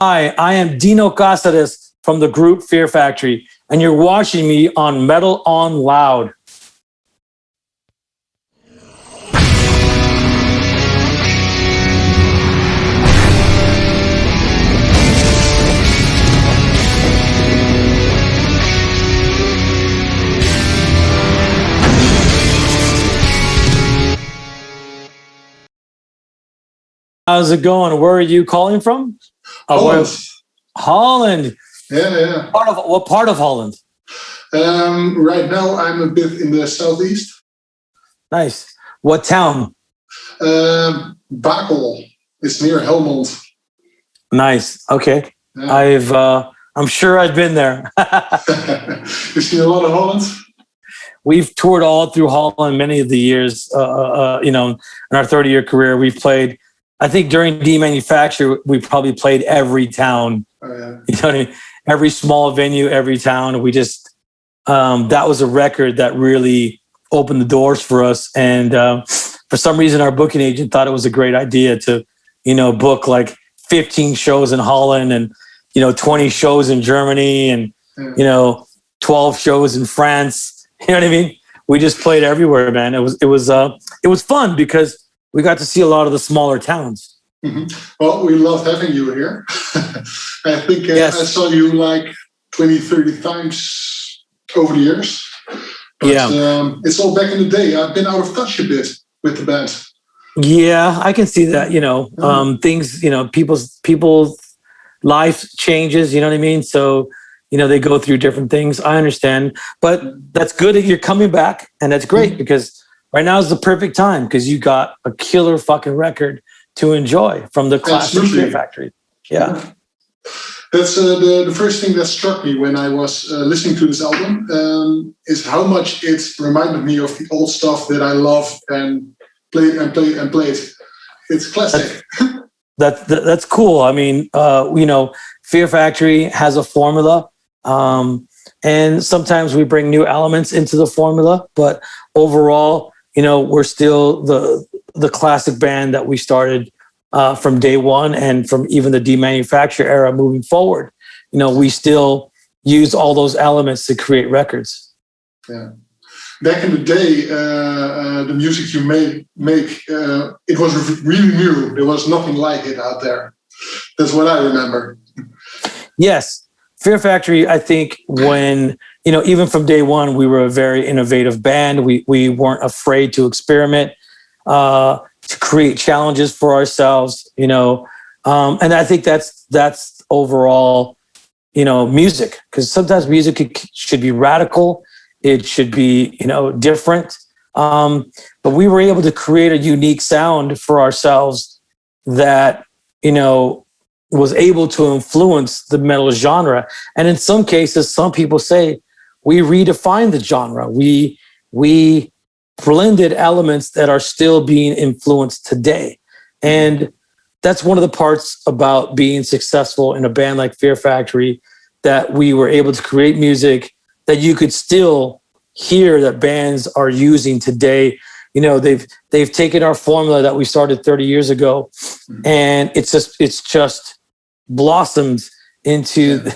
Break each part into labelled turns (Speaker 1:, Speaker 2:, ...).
Speaker 1: Hi, I am Dino Cazares from the group Fear Factory, and you're watching me on Metal On Loud. How's it going? Where are you calling from?
Speaker 2: Holland.
Speaker 1: Holland.
Speaker 2: Yeah.
Speaker 1: What part of Holland?
Speaker 2: Right now, I'm a bit in the southeast.
Speaker 1: Nice. What town?
Speaker 2: Bakel. It's near Helmond.
Speaker 1: Nice. Okay. Yeah. I'm sure I've been there.
Speaker 2: You've seen a lot of Holland?
Speaker 1: We've toured all through Holland many of the years. In our 30-year career, we've played. I think during Demanufacture, we probably played every town.
Speaker 2: Oh, yeah.
Speaker 1: You know what I mean? Every small venue, every town. We just, that was a record that really opened the doors for us. And for some reason, our booking agent thought it was a great idea to, book like 15 shows in Holland and, 20 shows in Germany and, 12 shows in France. You know what I mean? We just played everywhere, man. It was fun because we got to see a lot of the smaller towns.
Speaker 2: Mm-hmm. Well, we loved having you here. I think
Speaker 1: yes.
Speaker 2: I saw you like 20, 30 times over the years. But,
Speaker 1: yeah.
Speaker 2: It's all back in the day. I've been out of touch a bit with the band.
Speaker 1: Yeah, I can see that, things, people's life changes, you know what I mean? So, they go through different things. I understand. But that's good that you're coming back. And that's great because right now is the perfect time because you got a killer fucking record to enjoy from the classic Fear Factory. Yeah.
Speaker 2: That's the first thing that struck me when I was listening to this album is how much it reminded me of the old stuff that I love and played. It's classic.
Speaker 1: That's cool. I mean, Fear Factory has a formula. And sometimes we bring new elements into the formula, but overall, we're still the classic band that we started from day one and from even the Demanufacture era moving forward. We still use all those elements to create records.
Speaker 2: Yeah. Back in the day, the music you make, it was really new. There was nothing like it out there. That's what I remember.
Speaker 1: Yes. Fear Factory, I think when, even from day one, we were a very innovative band. We weren't afraid to experiment, to create challenges for ourselves, and I think that's overall, music, because sometimes music should be radical. It should be, different. But we were able to create a unique sound for ourselves that, was able to influence the metal genre. And in some cases, some people say we redefined the genre. We blended elements that are still being influenced today. And that's one of the parts about being successful in a band like Fear Factory, that we were able to create music that you could still hear that bands are using today. They've taken our formula that we started 30 years ago, and it's just blossomed into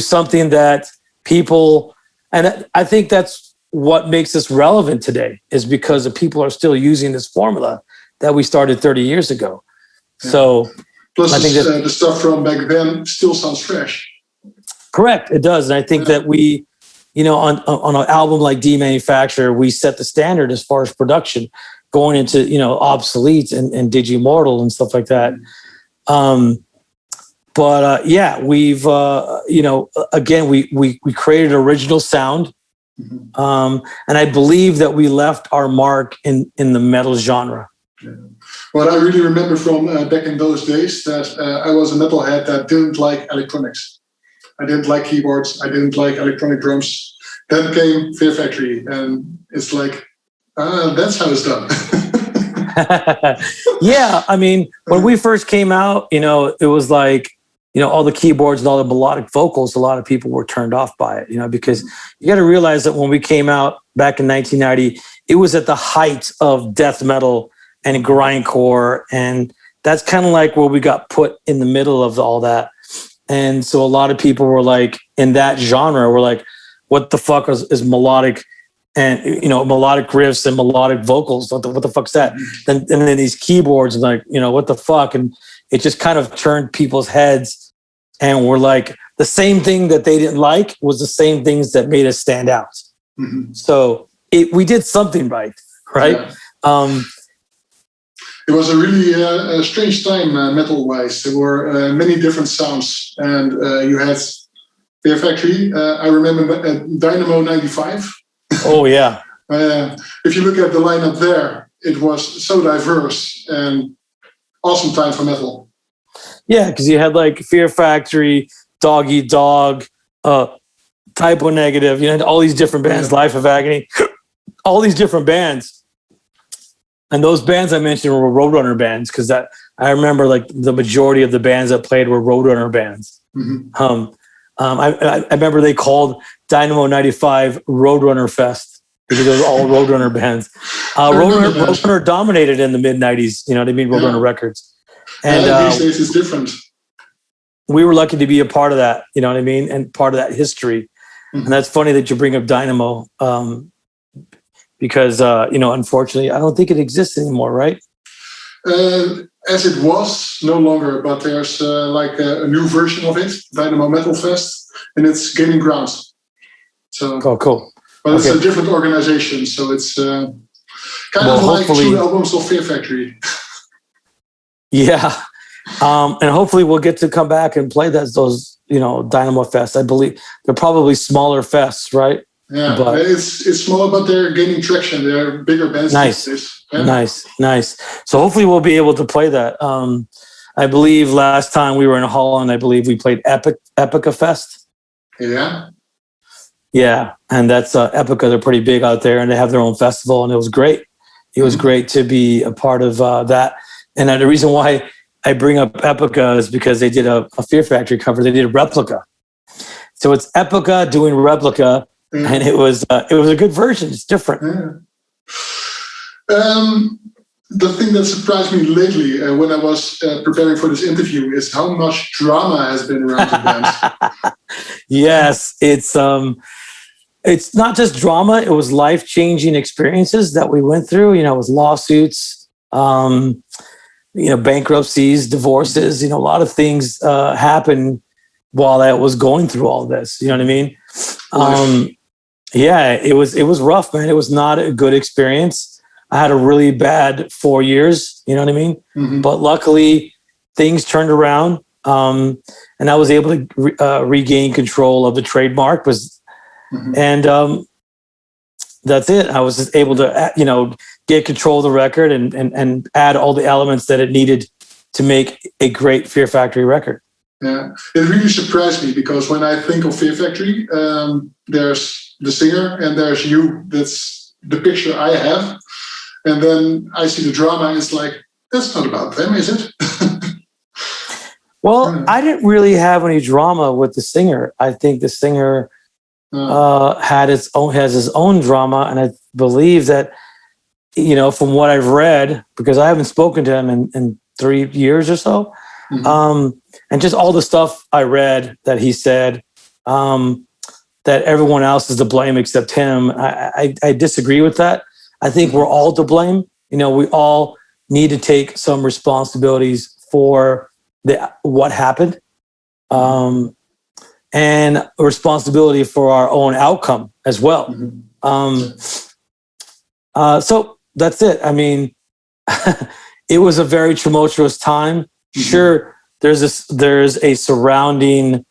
Speaker 1: something that people, and I think that's what makes us relevant today, is because the people are still using this formula that we started 30 years ago. Yeah. So
Speaker 2: plus I think the stuff from back then still sounds fresh.
Speaker 1: Correct, it does. And I think that we, on an album like Demanufacture, we set the standard as far as production, going into, Obsolete and Digimortal and stuff like that. But we've, again, we created original sound. And I believe that we left our mark in the metal genre.
Speaker 2: Yeah. What I really remember from back in those days, that I was a metalhead that didn't like electronics. I didn't like keyboards. I didn't like electronic drums. Then came Fear Factory, and it's like, that's how it's done.
Speaker 1: Yeah, I mean, when we first came out, it was like, all the keyboards and all the melodic vocals, a lot of people were turned off by it, because you got to realize that when we came out back in 1990, it was at the height of death metal and grindcore and that's kind of like where we got put in the middle of all that. And so a lot of people were like, in that genre, were like, what the fuck is melodic and, you know, melodic riffs and melodic vocals? What the fuck's that? And then these keyboards, and like, you know, what the fuck? And it just kind of turned people's heads, and we're like, the same thing that they didn't like was the same things that made us stand out. So we did something right?
Speaker 2: Yeah. It was a really strange time metal-wise. There were many different sounds, and you had Fear Factory. I remember Dynamo 95.
Speaker 1: Oh, yeah.
Speaker 2: If you look at the lineup there, it was so diverse and awesome time for metal.
Speaker 1: Yeah, because you had like Fear Factory, Dog Eat Dog, Typo Negative. You had all these different bands, Life of Agony, all these different bands. And those bands I mentioned were Roadrunner bands, because I remember like the majority of the bands that played were Roadrunner bands. I remember they called Dynamo 95 Roadrunner Fest because it was all Roadrunner bands. Roadrunner dominated in the mid-90s, you know what I mean? Roadrunner Records. And
Speaker 2: these days it's different.
Speaker 1: We were lucky to be a part of that, you know what I mean? And part of that history. And that's funny that you bring up Dynamo. Because, you know, unfortunately, I don't think it exists anymore, right?
Speaker 2: As it was, no longer, but there's like a new version of it, Dynamo Metal Fest, and it's gaining ground. So,
Speaker 1: cool.
Speaker 2: But it's a different organization, so it's kind of like 2 albums of Fear Factory.
Speaker 1: Yeah. And hopefully we'll get to come back and play those, you know, Dynamo Fest. I believe they're probably smaller fests, right?
Speaker 2: Yeah, but it's smaller, but they're gaining traction. They're bigger bands.
Speaker 1: Nice,
Speaker 2: yeah.
Speaker 1: nice. So hopefully we'll be able to play that. I believe last time we were in Holland, I believe we played Epica Fest. Yeah, and that's Epica. They're pretty big out there, and they have their own festival, and it was great. It was great to be a part of that. And the reason why I bring up Epica is because they did a Fear Factory cover. They did a Replica. So it's Epica doing Replica. And it was a good version. It's different.
Speaker 2: The thing that surprised me lately when I was preparing for this interview is how much drama has been around the band.
Speaker 1: Yes, it's not just drama. It was life-changing experiences that we went through. You know, with lawsuits, you know, bankruptcies, divorces. You know, a lot of things happened while I was going through all this. You know what I mean? Yeah, it was rough, man. It was not a good experience. I had a really bad 4 years, you know what I mean? But luckily, things turned around, and I was able to regain control of the trademark. And that's it. I was just able to, you know, get control of the record and add all the elements that it needed to make a great Fear Factory record.
Speaker 2: Yeah, it really surprised me because when I think of Fear Factory, there's the singer and there's you. That's the picture I have. And then I see the drama and it's like, that's not about them, is it?
Speaker 1: Well, I didn't really have any drama with the singer. I think the singer has his own drama. And I believe that, you know, from what I've read, because I haven't spoken to him in 3 years or so, and just all the stuff I read that he said, that everyone else is to blame except him. I disagree with that. I think we're all to blame. You know, we all need to take some responsibilities for what happened, and responsibility for our own outcome as well. So that's it. I mean, it was a very tumultuous time. Sure, there's a surrounding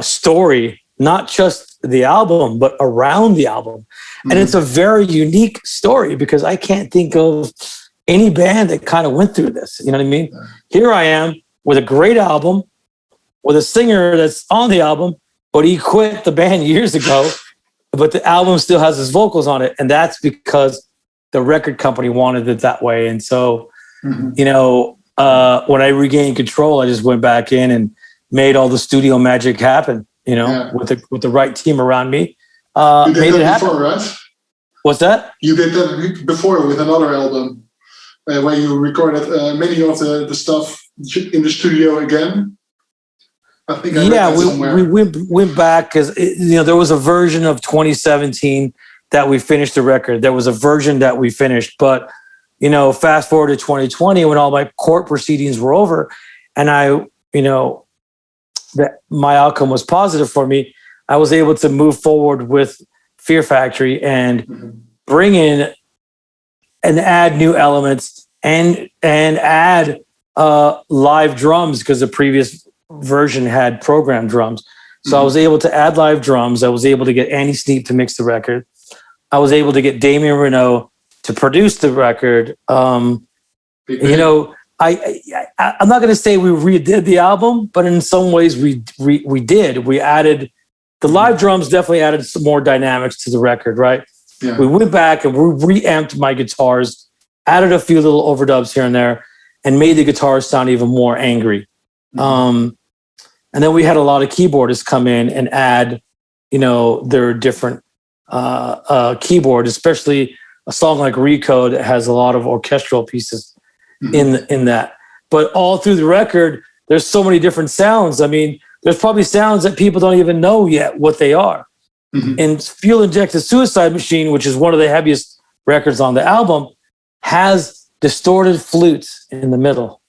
Speaker 1: story, not just the album, but around the album. And it's a very unique story because I can't think of any band that kind of went through this. You know what I mean? Here I am with a great album, with a singer that's on the album, but he quit the band years ago, but the album still has his vocals on it. And that's because the record company wanted it that way. And so, you know, when I regained control, I just went back in and made all the studio magic happen, you know, with the right team around me.
Speaker 2: You did that before, right?
Speaker 1: What's that?
Speaker 2: You did that before with another album. where you recorded many of the stuff in the studio again. I think I read that somewhere.
Speaker 1: we went back because there was a version of 2017 that we finished the record. There was a version that we finished, but fast forward to 2020 when all my court proceedings were over, and that my outcome was positive for me. I was able to move forward with Fear Factory and bring in and add new elements and add live drums, because the previous version had programmed drums. So I was able to add live drums. I was able to get Andy Sneap to mix the record. I was able to get Damien Renault to produce the record. I'm not going to say we redid the album, but in some ways we did. We added the live drums, definitely added some more dynamics to the record, right?
Speaker 2: Yeah.
Speaker 1: We went back and we reamped my guitars, added a few little overdubs here and there, and made the guitars sound even more angry. And then we had a lot of keyboardists come in and add, their different keyboard, especially a song like Recode that has a lot of orchestral pieces in that. But all through the record, there's so many different sounds. I mean, there's probably sounds that people don't even know yet what they are. And Fuel Injected Suicide Machine, which is one of the heaviest records on the album, has distorted flutes in the middle.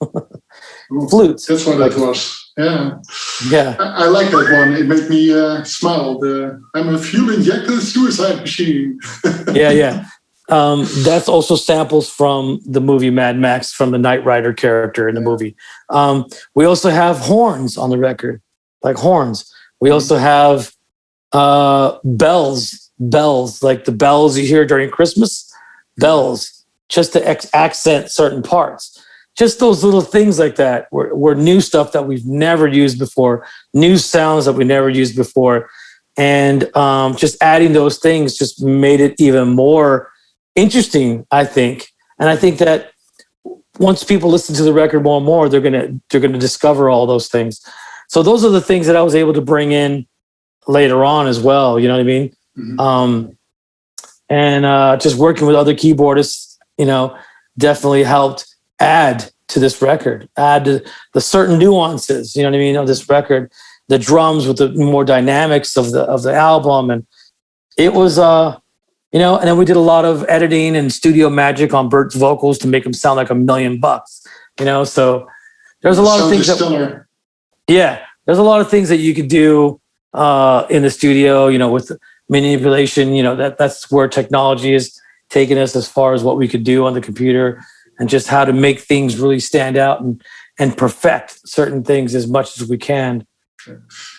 Speaker 1: Flutes.
Speaker 2: That's what that was. Yeah.
Speaker 1: Yeah.
Speaker 2: I like that one. It made me smile. I'm a fuel injected suicide machine.
Speaker 1: Yeah. That's also samples from the movie Mad Max, from the Knight Rider character in the movie. We also have horns on the record, like horns. We also have bells, like the bells you hear during Christmas, bells, just to accent certain parts. Just those little things like that were new stuff that we've never used before, new sounds that we never used before. And just adding those things just made it even more interesting, I think. And I think that once people listen to the record more and more, they're gonna discover all those things. So those are the things that I was able to bring in later on as well. You know what I mean? And just working with other keyboardists, definitely helped add to this record, add to the certain nuances, of this record, the drums with the more dynamics of the album. And it was, and then we did a lot of editing and studio magic on Bert's vocals to make him sound like $1 million, so there's a lot of things there's a lot of things that you could do in the studio, with manipulation, that's where technology is taking us as far as what we could do on the computer, and just how to make things really stand out and perfect certain things as much as we can.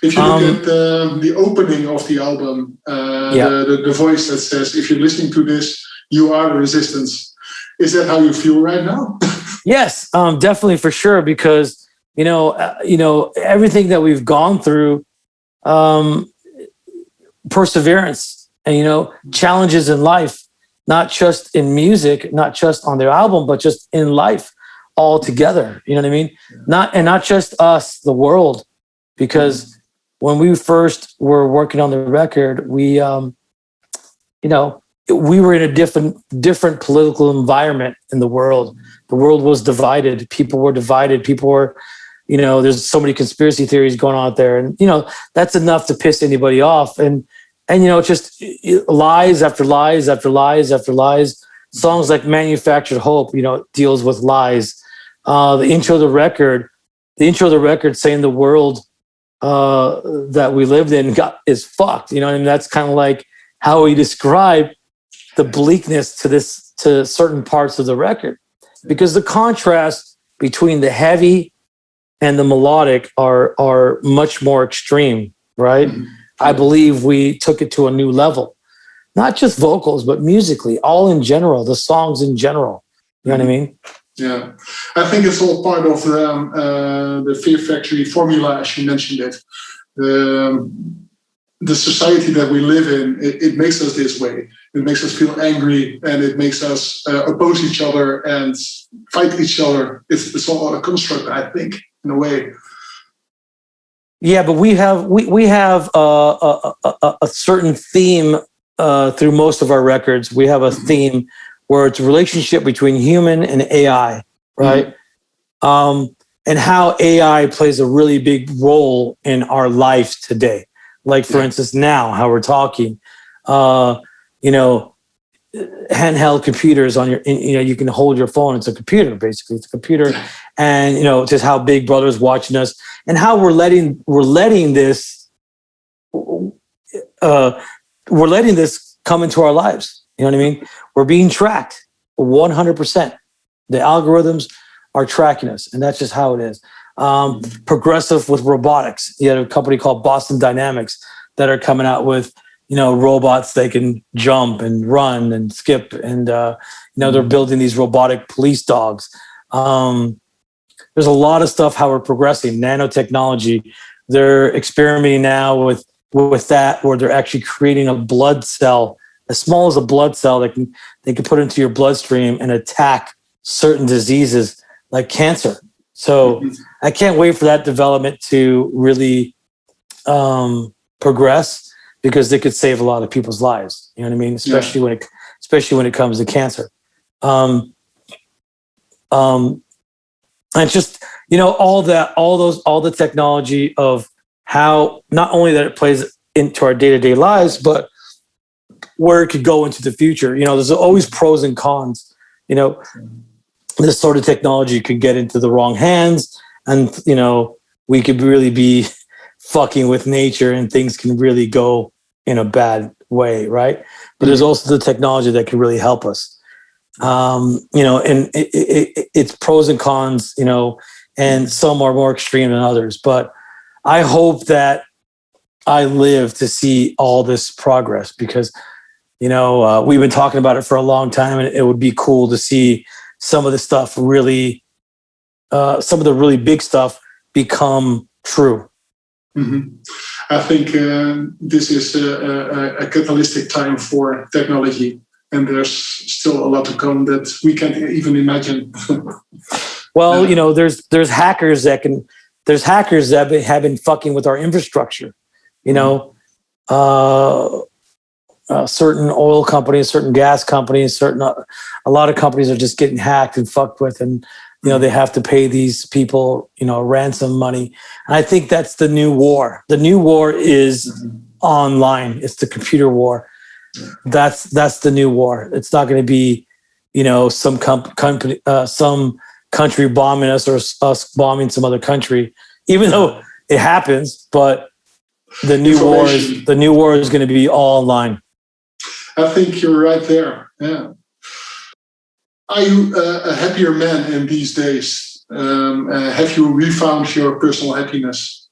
Speaker 2: If you look at the opening of the album, the voice that says, "If you're listening to this, you are the resistance." Is that how you feel right now?
Speaker 1: Yes, definitely, for sure. Because everything that we've gone through, perseverance and challenges in life. Not just in music, not just on their album, but just in life altogether. You know what I mean? Not just us, the world. Because when we first were working on the record, we were in a different political environment in the world. The world was divided. People were divided. People were, there's so many conspiracy theories going on out there, and that's enough to piss anybody off. And just lies after lies after lies after lies. Songs like Manufactured Hope, deals with lies. The intro of the record saying the world that we lived in is fucked. That's kind of like how we describe the bleakness to certain parts of the record, because the contrast between the heavy and the melodic are much more extreme, right? I believe we took it to a new level, not just vocals, but musically, all in general, the songs in general. You know what I mean?
Speaker 2: Yeah, I think it's all part of the Fear Factory formula, as you mentioned it. The society that we live in, it makes us this way. It makes us feel angry, and it makes us oppose each other and fight each other. It's all a construct, I think, in a way.
Speaker 1: Yeah, but we have a certain theme through most of our records. We have a theme where it's a relationship between human and AI, right? And how AI plays a really big role in our life today. Like, for instance, now how we're talking, you know, handheld computers on your, you know, you can hold your phone. It's a computer, basically. It's a computer, and you know, just how Big Brother is watching us, and how we're letting this come into our lives. You know what I mean? We're being tracked 100%. The algorithms are tracking us, and that's just how it is. Progressive with robotics. You had a company called Boston Dynamics that are coming out with, you know, robots that can jump and run and skip, and you know, they're building these robotic police dogs. There's a lot of stuff how we're progressing. Nanotechnology. They're experimenting now with that, where they're actually creating a blood cell as small as a blood cell that they can put into your bloodstream and attack certain diseases like cancer. So I can't wait for that development to really progress, because they could save a lot of people's lives. You know what I mean? Especially when it comes to cancer. And just, you know, all the technology of how not only that it plays into our day-to-day lives, but where it could go into the future. You know, there's always pros and cons. You know, this sort of technology could get into the wrong hands, and you know, we could really be fucking with nature, and things can really go in a bad way, right? But there's also the technology that can really help us. You know, and it's pros and cons. You know, and some are more extreme than others. But I hope that I live to see all this progress, because you know, we've been talking about it for a long time, and it would be cool to see some of the stuff really, some of the really big stuff become true.
Speaker 2: I think this is a catalytic time for technology, and there's still a lot to come that we can't even imagine.
Speaker 1: Well, you know, there's hackers that have been fucking with our infrastructure. You know, certain oil companies, certain gas companies, a lot of companies are just getting hacked and fucked with, and you know, they have to pay these people, you know, ransom money. And I think that's the new war. The new war is online. It's the computer war. That's the new war. It's not going to be, you know, some country bombing us, or us bombing some other country, even though it happens. But the new war is going to be all online.
Speaker 2: I think you're right there. Yeah. Are you a happier man in these days? Have you refound your personal happiness?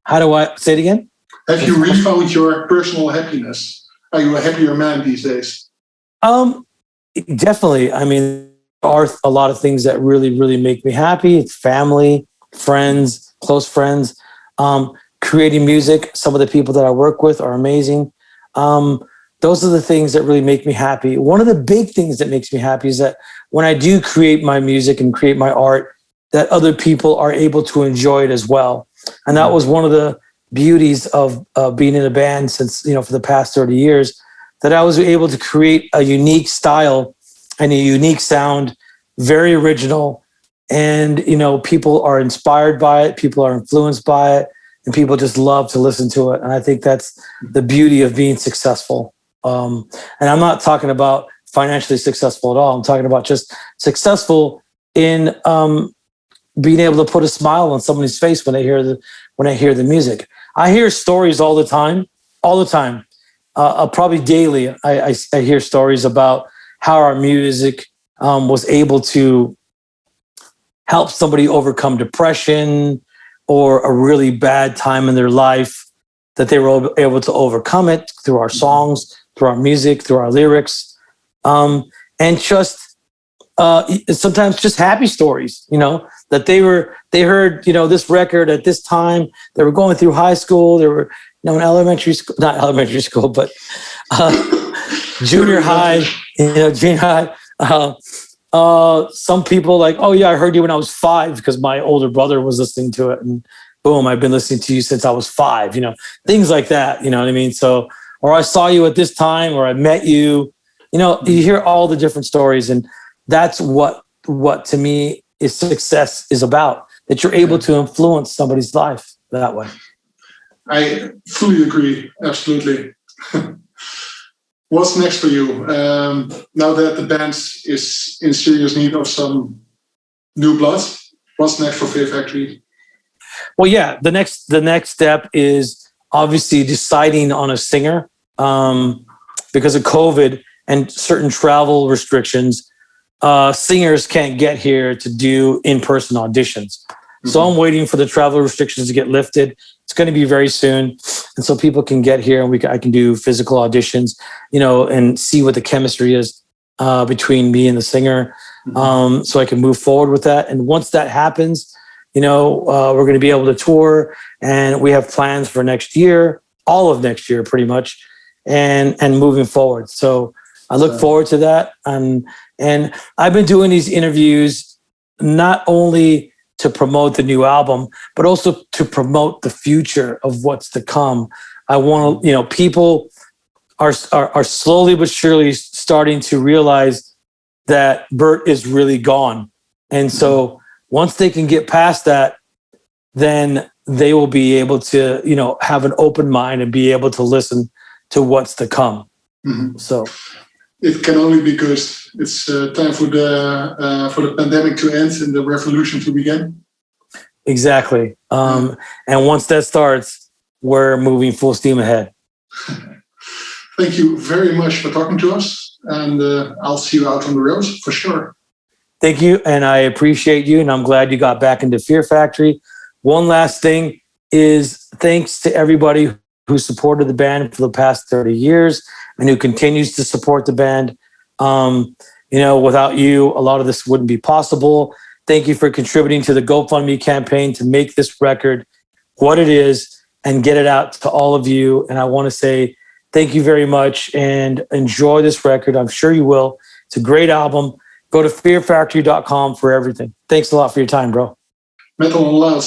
Speaker 1: How do I say it again?
Speaker 2: Have you refound your personal happiness? Are you a happier man these days?
Speaker 1: Definitely. I mean, there are a lot of things that really, really make me happy. It's family, friends, close friends. Creating music. Some of the people that I work with are amazing. Those are the things that really make me happy. One of the big things that makes me happy is that when I do create my music and create my art, that other people are able to enjoy it as well. And that was one of the beauties of being in a band since, you know, for the past 30 years, that I was able to create a unique style and a unique sound, very original. And, you know, people are inspired by it. People are influenced by it. And people just love to listen to it. And I think that's the beauty of being successful. And I'm not talking about financially successful at all. I'm talking about just successful in being able to put a smile on somebody's face when I hear the music. I hear stories all the time. Probably daily. I hear stories about how our music was able to help somebody overcome depression or a really bad time in their life, that they were able to overcome it through our songs, through our music, through our lyrics, and just sometimes just happy stories, you know, that they heard, you know, this record at this time. They were going through high school. They were, you know, in elementary school, not elementary school, but junior high, you know, junior high. Some people like, oh yeah, I heard you when I was 5 because my older brother was listening to it, and boom, I've been listening to you since I was 5, you know, things like that, you know what I mean? So, or I saw you at this time, or I met you, you hear all the different stories, and that's what to me is success is about, that you're able to influence somebody's life that way.
Speaker 2: I fully agree. Absolutely. What's next for you? Now that the band is in serious need of some new blood, what's next for Fear Factory?
Speaker 1: Well, yeah, the next step is obviously deciding on a singer, because of COVID and certain travel restrictions. Singers can't get here to do in-person auditions. Mm-hmm. So I'm waiting for the travel restrictions to get lifted. It's going to be very soon. And so people can get here and I can do physical auditions, and see what the chemistry is between me and the singer. Mm-hmm. So I can move forward with that. And once that happens, we're going to be able to tour, and we have plans for next year, all of next year, pretty much, and moving forward. So I look forward to that. And I've been doing these interviews not only to promote the new album, but also to promote the future of what's to come. I want to, people are slowly but surely starting to realize that Bert is really gone. And so once they can get past that, then they will be able to, have an open mind and be able to listen to what's to come. Mm-hmm. So
Speaker 2: it can only be good. It's time for the pandemic to end and the revolution to begin.
Speaker 1: Exactly. And once that starts, we're moving full steam ahead.
Speaker 2: Thank you very much for talking to us, and I'll see you out on the road for sure.
Speaker 1: Thank you, and I appreciate you, and I'm glad you got back into Fear Factory. One last thing is thanks to everybody who supported the band for the past 30 years and who continues to support the band. Without you, a lot of this wouldn't be possible. Thank you for contributing to the GoFundMe campaign to make this record what it is and get it out to all of you. And I want to say thank you very much and enjoy this record. I'm sure you will. It's a great album. Go to fearfactory.com for everything. Thanks a lot for your time, bro.
Speaker 2: Metal and Loud.